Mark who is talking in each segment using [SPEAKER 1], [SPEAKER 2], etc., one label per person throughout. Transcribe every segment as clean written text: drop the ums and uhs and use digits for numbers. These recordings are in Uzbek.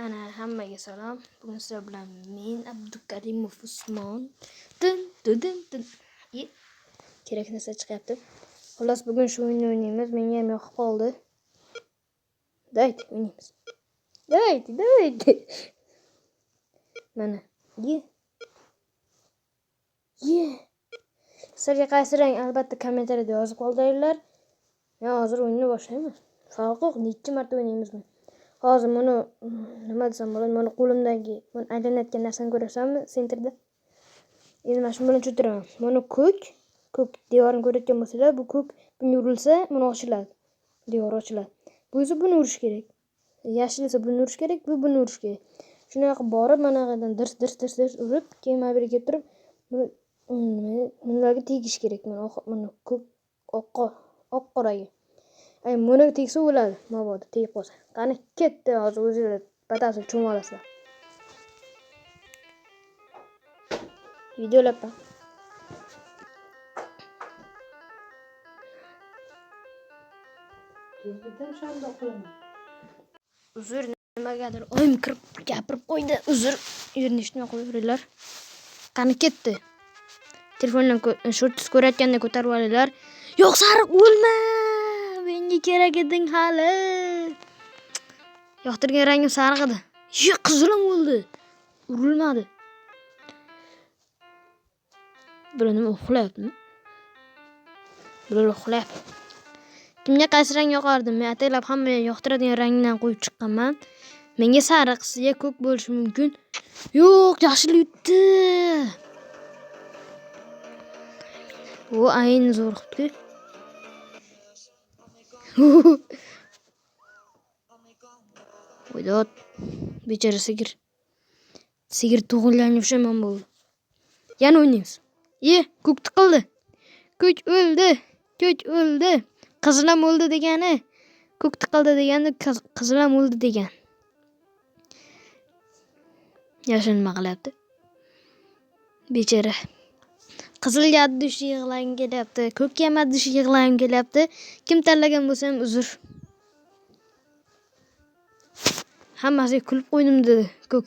[SPEAKER 1] Ana hammaga salom. Bugun sizlar bilan men Abdukarimov Usmon. Din. Kerak narsa chiqyapti. Xullas bugun shu o'yinni o'ynaymiz. Menga ham yoqib qoldi. Dayt o'ynaymiz. Dayt. Mana. Ye. Sizlarga qaysi rang albatta kommentariyada yozib qoldiringlar. Men hozir o'yinni boshlayman. Farqi yo'q, necha marta o'ynaymizmi? Hozir buni nima desam bo'ladi? Mana qo'limdagi buni aylanayotgan narsani ko'rasanmi? Sentrda. Endi mana shu bilan tushiraman. Mana ko'k devorni ko'rayotgan bo'lsanglar, bu ko'k bunga urilsa, buni ochiladi. Devor ochiladi. Bu esa buni urish kerak. Yashil esa buni urish kerak, bu buni urish kerak. Shunday qilib borib, mana qayerdan dirs urib, keyin mana bu yerga kelib turib, bunlarga tegish kerak. Mana ko'k oq qoraga. Ay, buni tegsa o'ladi. Mabodo tegib qolsa. Qani ketdi, hozir o'zingizlar batafsil tushunib olasizlar. Videolab uzr, nimagadir oyim kirib gapirib qo'ydi. Uzr, yerni eshitmay qo'yaveringlar. Qani ketdi. Telefondan shortsiz ko'rayotganda ko'tarib olinglar. Yo'q, sariq o'lma. Menga kerak eding hali. Yoqtirgan rangim sariq edi. Qizilim o'ldi. Urilmadi. Bular nima uxlayaptimi? Bular uxlayapti. Kimga qaysi rang yoqardi? Men ataylab hamma yoqtiradigan rangdan qo'yib chiqqanman. Menga sariq, sizga ko'k bo'lishi mumkin. Yo'q, yashil yutdi. U ayin zo'r qilibdi. Voydod. Bechara sigir. Sigir tug'ilganga o'xshaman bo'ldi. Yana o'ynaymiz. Ko'k tiqildi. Ko'k o'ldi. Qizilam o'ldi degani. Ko'k tiqildi degani qizilam o'ldi degan. Yashil nima qilyapti? Bechara. Qizilga addish yig'lagim kelyapti. Ko'kka ham addish yig'lagim kelyapti. Kim tanlagan bo'lsa ham uzr. Hammasiga kulib qo'ydim dedi ko'k.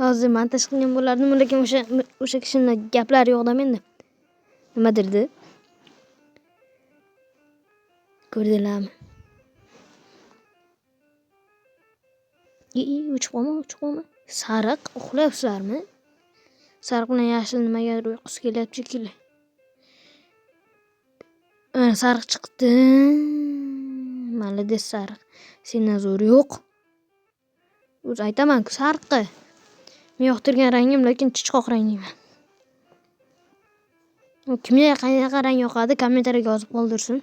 [SPEAKER 1] Hozir montaj qilgan bo'lardim, lekin o'sha kishining gaplari yo'qda menda. Nima derdi? Ko'rdinglarmi? Uch qolma. Sariq uxlayapsizlarmi? Sariq bilan yashil nimagadir uyqusi kelyapti shekilli. Sariq chiqdi. Malades sariq. Sendan zo'r yo'q. O'zi aytaman-ku, sariqqa. Men yoqtirgan rangim, lekin chichqoq rangiyman. Kimga qanaqa rang yoqadi, kommentariyaga yozib qoldirsin.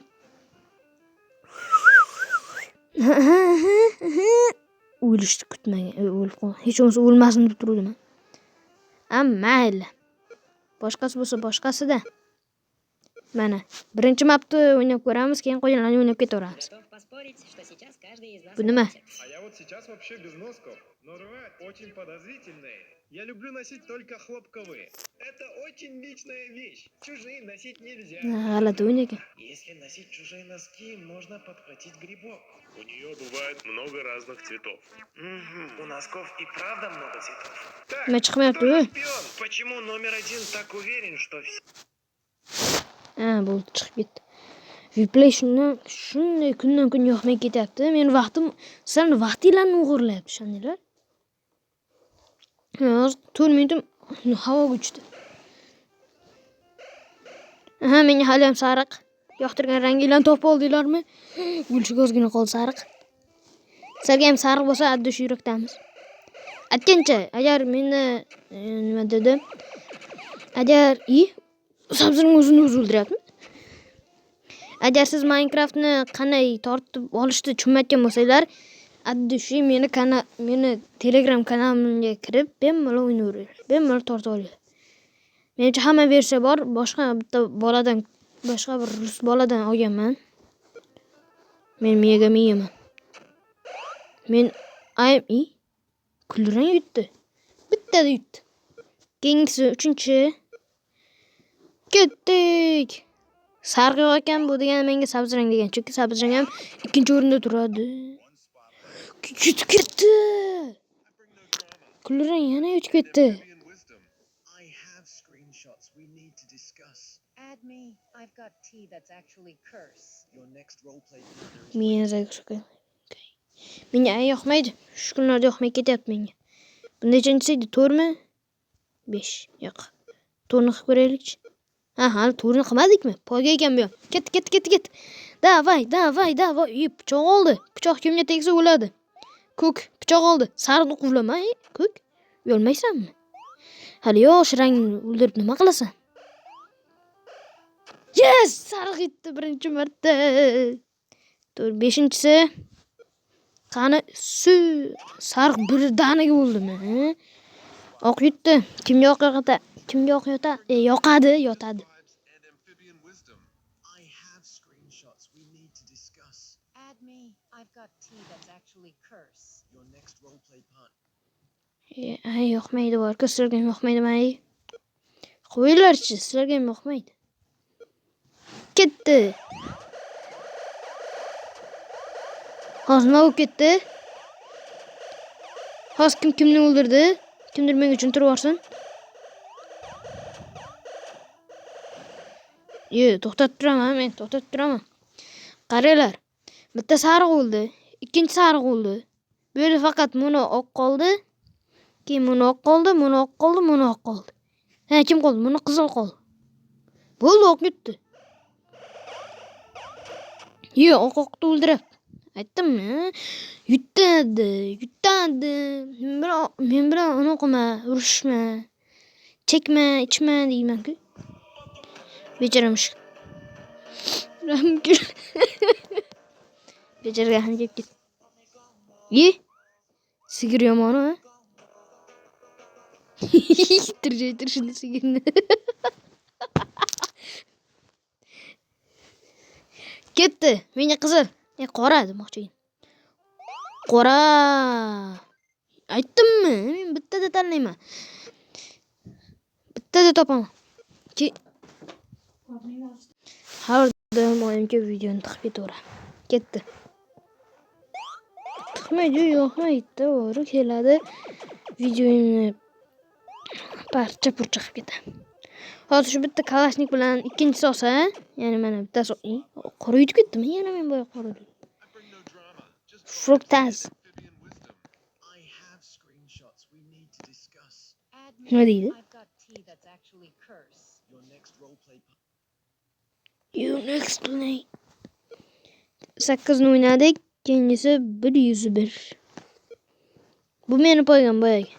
[SPEAKER 1] O'lishni kutmagan, o'lib qolgan. Hech bo'lmasa o'lmasin deb turdim. Mayli. Boshqasi bo'lsa boshqasida. Mana, birinchi mapni o'ynab ko'ramiz, keyin qo'yinlarni o'ynab ketaveramiz. Bu nima?
[SPEAKER 2] Но рвать очень подозрительные. Я люблю носить только хлопковые. Это очень личная вещь. Чужие носить нельзя. Если носить чужие носки, можно подхватить грибок. У нее бывает много разных цветов. У носков и правда много цветов. Так, кто шпион? Почему номер 1 так уверен, что все...
[SPEAKER 1] Bo'ldi, chiqib ketdi. Replay shunday kundan kun yoqmay ketyapti. Men sizlarning vaqtinglarni o'g'irlayapti, tushundinglar? Hozir 4 minutim havoga uchdi. Menga hali ham sariq. Yoqtirgan ranginglarni topib oldinglarmi? O'lishga ozgina qoldi sariq. Sizlarga ham sariq bo'lsa, addish yurakdamiz. Aytgancha, agar meni nima dedi? Agar sabzining o'zini o'ldiryapti. Agar siz Minecraftni qanday tortib olishni tushunmayotgan bo'lsanglar, addishi meni Telegram kanalimga kirib, bemalol o'ynayveringlar. Bemalol tortib olinglar. Menimcha hamma versiya bor. Boshqa bir rus boladan olganman. Men miyaman. Men kulrang yutdi. Bittada yutdi. Keyingisi 3-chi. Ketdik. Sariq yo'q ekan, bu degani menga sabzi rang degan. Chunki sabzi rang ham 2-o'rinda turadi. Yutib ketdi. Kulrang yana yutib ketdi.
[SPEAKER 2] Amphibian wisdom. I have screenshots we need to discuss.
[SPEAKER 3] Add me. I've got tea that's actually curse.
[SPEAKER 2] Your next roleplay partner is
[SPEAKER 1] Menga zakshka. Menga yoqmaydi. Shu kunlarda yoqmay ketyapti menga. Bu nechanchisi edi? 4 mi? 5. Yo'q. 4ni qilib ko'raylikchi. Ha, hali 4ni qilmadikmi? Poyga ekan bu. Ket. Davay. Pichoq oldi. Pichoq kimga tegsa o'ladi. Ko'k pichoq oldi. Sariqni quvlama, ko'k. Uyolmaysanmi? Hali yosh rangni o'ldirib nima qilasan? Yes! Sariq yetdi birinchi marta. 5-inchisi. Qani sariq birdaniga bo'ldimi? Oq yutdi. Kimga oq yoqadi? Yoqadi.
[SPEAKER 2] and amphibian wisdom. I have screenshots we need to discuss.
[SPEAKER 3] Add me. I've got tea that's actually curse.
[SPEAKER 2] Your next roleplay partner.
[SPEAKER 1] Yoqmaydi borku, sizlarga ham yoqmaydimi? Qo'yinglarchi, sizlarga ham yoqmaydi. Ketdi. Hozir nima bo'lib ketdi? Hozir kimni o'ldirdi? Kimdir menga tushuntirib yuborsin. To'xtatib turaman. Qaranglar. Bitta sariq o'ldi, ikkinchi sariq o'ldi. Bu yerda faqat Muni oq qoldi. Keyin Muni oq qoldi. Ha, kim qoldi? Muni qizil qoldi. Bo'ldi, oq yutdi. Oqni o'ldirib. Aytdimmi? Yutadi. Men bilan uni qilma, urushma. Chekma, ichma deyman-ku. Becharamush. Becharaga ham kelib ketdi. Sigir yomon-a? Tirjaytirishini sigirni. Ketdi. Menga qizil. Qora demoqchi. Qora. Aytdimmi? Men bittada tanlayman. Bittada topaman. Har doim oyimga videoni tiqib ketaveradi. Ketdi. Tiqmaydi, yo'qmaydi. To'g'ri keladi. Videoni parcha-purcha qilib ketadi. Hozir shu bitta kalashnik bilan ikkinchisi olsa, ya'ni mana bittasi qora yutib ketdimi? Yana men boya qora yutdim. Fructaz.
[SPEAKER 2] Amphibian wisdom. I have screenshots we need to discuss.
[SPEAKER 3] Add me.
[SPEAKER 1] Nima deydi?
[SPEAKER 3] I've got tea that's actually curse.
[SPEAKER 2] Your next roleplay partner.
[SPEAKER 1] You next play. 8 ni o'ynadik. Keyingisi 101. Bu meni poygam boyagi.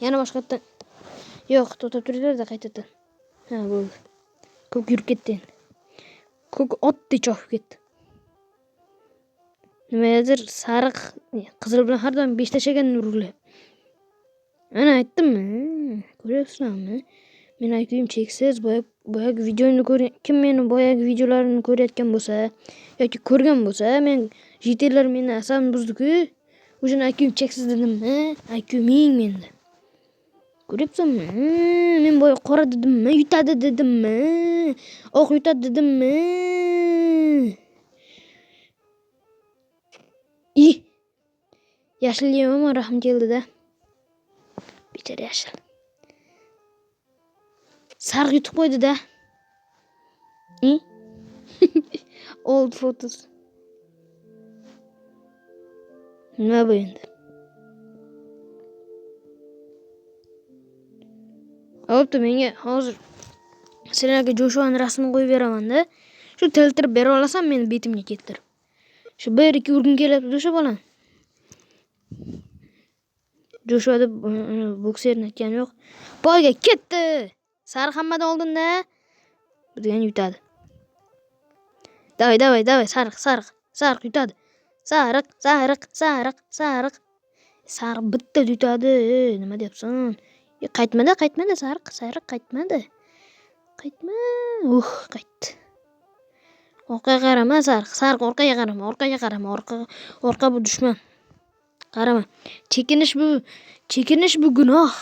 [SPEAKER 1] Yana boshqatdan. Yo'q, to'xtab turinglar-da qaytadan. Ha, bo'ldi. Ko'k yurib ketdi endi. Ko'k otdek chopib ketdi. Nimadir sariq, qizil bilan har doim 5 tashagan urug'lar. Ana aytdimmi? Ko'ryapsizlarmi? Men IQ'm cheksiz. Boyagi videoni ko'ring. Kim meni boyagi videolarimni ko'rayotgan bo'lsa yoki ko'rgan bo'lsa, men JT'lar meni asabimni buzdi-ku. O'shani IQ'm cheksiz dedimmi? IQ ming menda. Ko'ryapsanmi? Men boya qora dedimmi? Yutadi dedimmi? Oq yutadi dedimmi? Yashilga yomon rahim keldi-da. Bechara yashil. Sariq yutib qo'ydi-da. Old photos. Nima bu endi? Bo'pti, menga hozir sizlarga Joshuaning rasmini qo'yib beraman-da. Shu tiltirib bera olasan meni betimga keltirib. Shu 1-2 urgim kelyapti o'sha bolam. Joshua deb bokserni aytgani yo'q. Poyga ketdi. Sariq hammadan oldinda. Degan yutadi. Davay, sariq yutadi. Sariq. Sariq bitta yutadi. Nima deyapsan? Qaytmadi, sariq qaytmadi. Qaytma. Qaytdi. Orqaga qarama, sariq orqaga qarama. Orqa bu dushman. Qarama. Chekinish bu gunoh.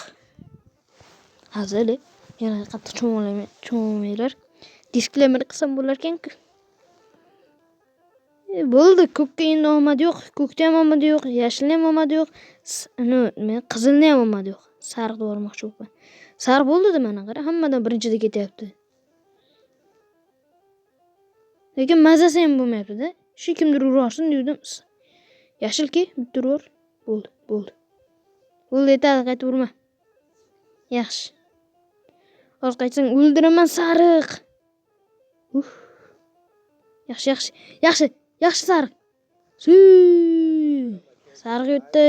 [SPEAKER 1] Hazili. Yana qattiq cho'milmaylar. Disclaimer qilsam bo'lar ekan-ku. Bo'ldi, ko'kka endi omad yo'q. Ko'kda ham omad yo'q, yashilda ham omad yo'q. Men qizilda ham omad yo'q. Sariqda bormoqchi bo'lman. Sariq bo'ldi-da mana qara, hammadan birinchida ketyapti. Lekin mazasi ham bo'lmayapti-da. Shu kimdir urarsin dedim. Yashilki, bitta ur. Bo'ldi. Bo'ldi, yetadi, qaytib urma. Yaxshi. Hozir qaytsang o'ldiraman sariq. Yaxshi sariq. Sariq yutdi.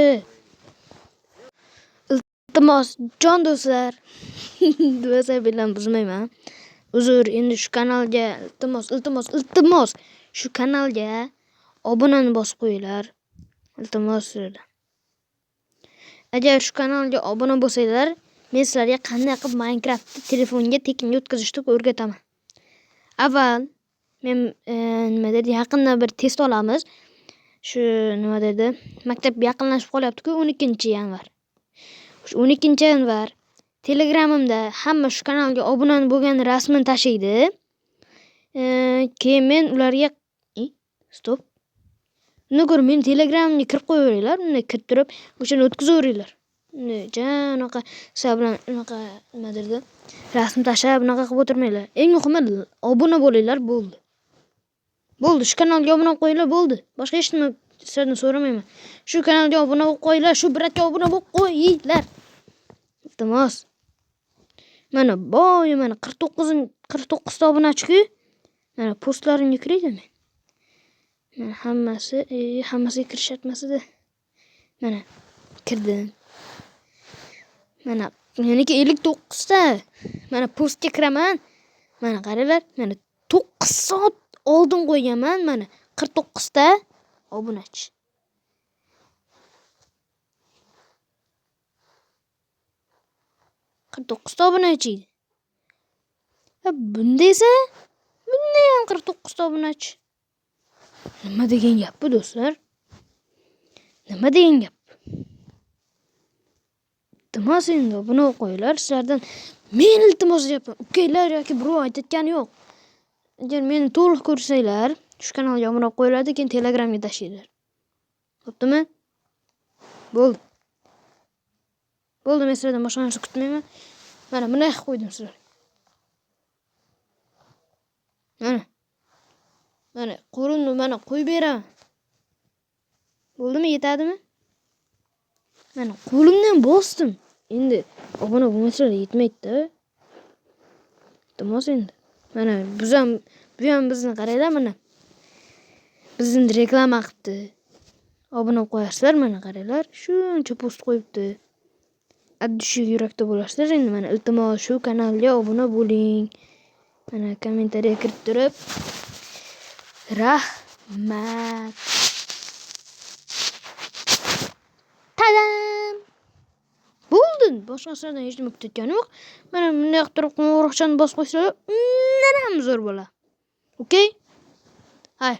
[SPEAKER 1] Iltimos, jon do'stlar. Duosa bilan buzmayman. Uzr, endi shu kanalga iltimos, shu kanalga obunani bosib qo'yinglar. Iltimos sizlardan. Agar shu kanalga obuna bo'lsanglar, men sizlarga qanday qilib Minecraftni telefonga tekinga o'tkazishni o'rgataman. Avval men nima dedi, yaqinda bir test olamiz. Shu nima dedi, maktab yaqinlashib qolyapti-ku, 12-yanvar. Shu 12-yanvar Telegramimda hamma shu kanalga obuna bo'lgan rasmini tashlaydi. Keyin men ularga stop. Uni ko'rib men Telegramimga kirib qo'yaveringlar, uni kirib turib, o'shani o'tkazaveringlar. Unaqa bilan unaqa nima derdi? Rasm tashlab unaqa qilib o'tirmanglar. Eng muhimi obuna bo'linglar, bo'ldi. Bo'ldi, shu kanalga obuna qo'yinglar, bo'ldi. Boshqa hech nima sizlardan so'ramayman. Shu kanalga obuna bo'lib qo'yinglar, shu bratga obuna bo'lib qo'yinglar. Iltimos. Mana boy, mana 49 ta obunachi-ku. Mana postlarimga kiringlar. Mana hammasiga kirish shartmasida. Mana kirdim. Mana meniki 59 ta. Mana postga kiraman. Mana qaranglar, mana 9 soat oldin qo'yganman, mana 49 ta obunachi. obunachi. Bunda esa ham 49 ta obunachi. Nima degan gap bu do'stlar? Nima degan gap? Iltimos endi obuna qo'yinglar, sizlardan men iltimos qilyapman. Ukanglar yoki birov aytayotgani yo'q. Agar meni to'liq ko'rsanglar, shu kanalga obuna qo'yinglar, keyin Telegramga tashlaylar. Bo'ptimi? Bo'ldi. Men sizlardan boshqa narsa kutmayman. Mana bunday qilib qo'ydim sizlar. Mana qo'limni mana qo'yib beraman. Bo'ldimi, yetadimi? Mana qo'limdan bosdim. Endi obuna bo'lmasalar yetmaydi-da. Iltimos endi. Mana bu ham bizni qaranglar mana. Bizni reklama qilibdi. Obuna qo'yasizlar, mana qaranglar. Shuncha post qo'yibdi. Addushi yurakda bo'lasizlar endi mana iltimos shu kanalga obuna bo'ling. Mana kommentariya kirib turib rahmat. Tadam! Bo'ldi. Boshqa narsadan hech nima kutayotganim yo'q. Mana bunday qilib turib qo'ng'iroqchani bosib qo'ysalar, undan ham zo'r bo'ladi. Okay? Hay.